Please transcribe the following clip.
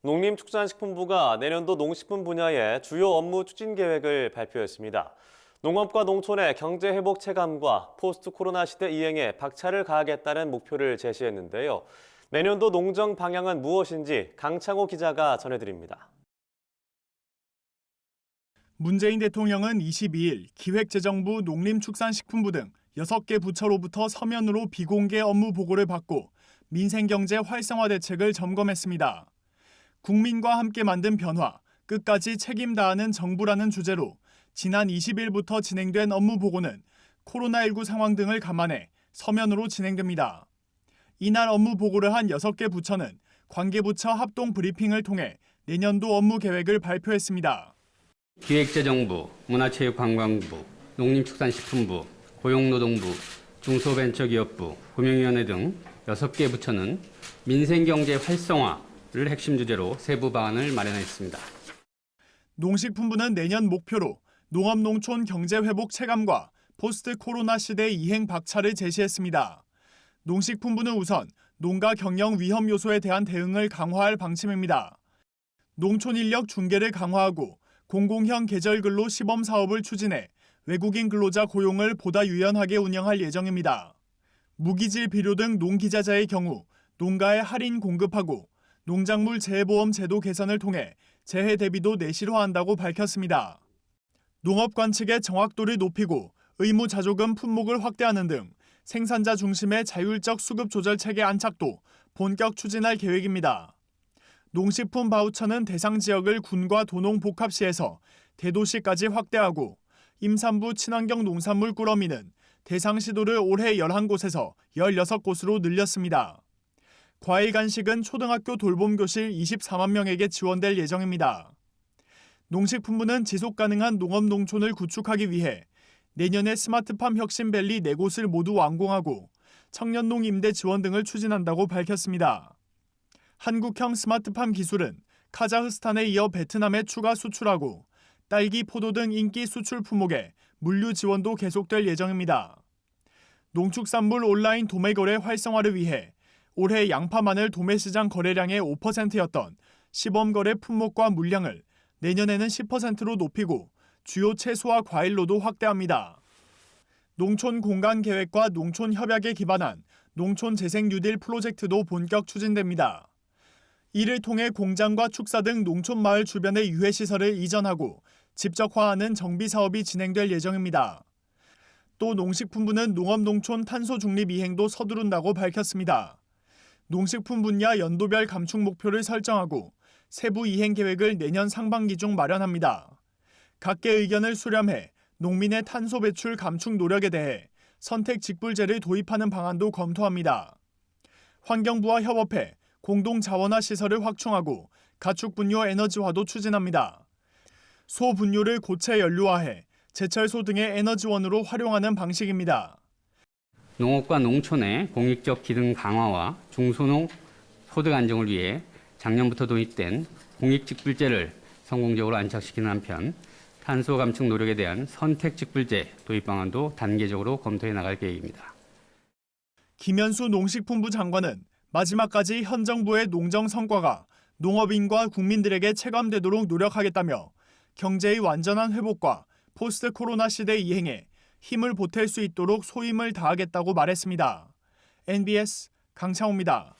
농림축산식품부가 내년도 농식품 분야의 주요 업무 추진 계획을 발표했습니다. 농업과 농촌의 경제 회복 체감과 포스트 코로나 시대 이행에 박차를 가하겠다는 목표를 제시했는데요. 내년도 농정 방향은 무엇인지 강창호 기자가 전해드립니다. 문재인 대통령은 22일 기획재정부, 농림축산식품부 등 6개 부처로부터 서면으로 비공개 업무 보고를 받고 민생경제 활성화 대책을 점검했습니다. 국민과 함께 만든 변화, 끝까지 책임 다하는 정부라는 주제로 지난 20일부터 진행된 업무 보고는 코로나19 상황 등을 감안해 서면으로 진행됩니다. 이날 업무 보고를 한 6개 부처는 관계부처 합동 브리핑을 통해 내년도 업무 계획을 발표했습니다. 기획재정부, 문화체육관광부, 농림축산식품부, 고용노동부, 중소벤처기업부, 금융위원회 등 6개 부처는 민생경제 활성화를 핵심 주제로 세부 방안을 마련했습니다. 농식품부는 내년 목표로 농업농촌 경제회복 체감과 포스트 코로나 시대 이행 박차를 제시했습니다. 농식품부는 우선 농가 경영 위험 요소에 대한 대응을 강화할 방침입니다. 농촌 인력 중개를 강화하고 공공형 계절근로 시범 사업을 추진해 외국인 근로자 고용을 보다 유연하게 운영할 예정입니다. 무기질 비료 등 농기자재의 경우 농가에 할인 공급하고 농작물 재해보험 제도 개선을 통해 재해 대비도 내실화한다고 밝혔습니다. 농업관 측의 정확도를 높이고 의무자조금 품목을 확대하는 등 생산자 중심의 자율적 수급 조절 체계 안착도 본격 추진할 계획입니다. 농식품 바우처는 대상 지역을 군과 도농 복합시에서 대도시까지 확대하고 임산부 친환경 농산물 꾸러미는 대상 시도를 올해 11곳에서 16곳으로 늘렸습니다. 과일 간식은 초등학교 돌봄교실 24만 명에게 지원될 예정입니다. 농식품부는 지속가능한 농업농촌을 구축하기 위해 내년에 스마트팜 혁신밸리 4곳을 모두 완공하고 청년농 임대 지원 등을 추진한다고 밝혔습니다. 한국형 스마트팜 기술은 카자흐스탄에 이어 베트남에 추가 수출하고 딸기, 포도 등 인기 수출 품목에 물류 지원도 계속될 예정입니다. 농축산물 온라인 도매 거래 활성화를 위해 올해 양파, 마늘 도매 시장 거래량의 5%였던 시범 거래 품목과 물량을 내년에는 10%로 높이고 주요 채소와 과일로도 확대합니다. 농촌 공간 계획과 농촌 협약에 기반한 농촌 재생 뉴딜 프로젝트도 본격 추진됩니다. 이를 통해 공장과 축사 등 농촌 마을 주변의 유해시설을 이전하고 집적화하는 정비 사업이 진행될 예정입니다. 또 농식품부는 농업농촌 탄소 중립 이행도 서두른다고 밝혔습니다. 농식품 분야 연도별 감축 목표를 설정하고 세부 이행 계획을 내년 상반기 중 마련합니다. 각계 의견을 수렴해 농민의 탄소 배출 감축 노력에 대해 선택 직불제를 도입하는 방안도 검토합니다. 환경부와 협업해 공동 자원화 시설을 확충하고 가축 분뇨 에너지화도 추진합니다. 소 분뇨를 고체 연료화해 제철소 등의 에너지원으로 활용하는 방식입니다. 농업과 농촌의 공익적 기능 강화와 중소농 소득 안정을 위해 작년부터 도입된 공익직불제를 성공적으로 안착시키는 한편 탄소 감축 노력에 대한 선택직불제 도입 방안도 단계적으로 검토해 나갈 계획입니다. 김현수 농식품부 장관은 마지막까지 현 정부의 농정 성과가 농업인과 국민들에게 체감되도록 노력하겠다며 경제의 완전한 회복과 포스트 코로나 시대 이행에 힘을 보탤 수 있도록 소임을 다하겠다고 말했습니다. NBS 강창호입니다.